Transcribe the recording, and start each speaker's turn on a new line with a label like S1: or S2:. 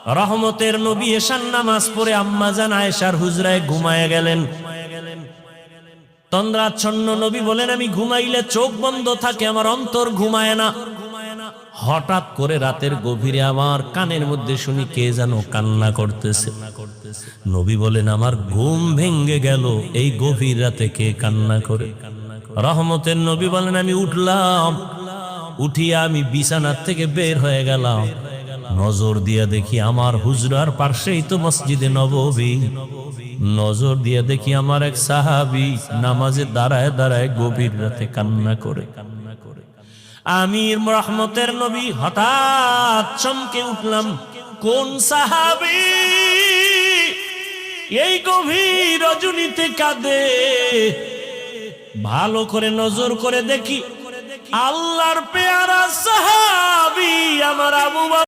S1: রহমতের নবী এশার নামাজ পড়ে আম্মাজান আয়েশার হুজরায় ঘুমায় গেলেন। তন্দ্রাচ্ছন্ন নবী বলেন, আমি ঘুমাইলে চোখ বন্ধ থাকে, আমার অন্তর ঘুমায় না। হঠাৎ করে রাতের গভীরে আমার কানের মধ্যে শুনি কে যেন কান্না করতেছে। নবী বলেন, আমার ঘুম ভেঙ্গে গেল, এই গভীর রাতে কে কান্না করে? রহমতের নবী বলেন, আমি উঠলাম, উঠিয়া আমি বিছানার থেকে বের হয়ে গেলাম। নজর দিয়া দেখি আমার হুজরার পাশেই তো মসজিদে নববী। নজর দিয়া দেখি আমার এক সাহাবী নামাজে দাঁড়ায় দাঁড়ায় গভীর রাতে কান্না করে। আমি রহমতের নবী হঠাৎ চমকে উঠলাম, কোন সাহাবী এই গভীর রজনীতে কাঁদে? ভালো করে নজর করে দেখি আল্লাহর পেয়ারা সাহাবী আমার আবু বকর।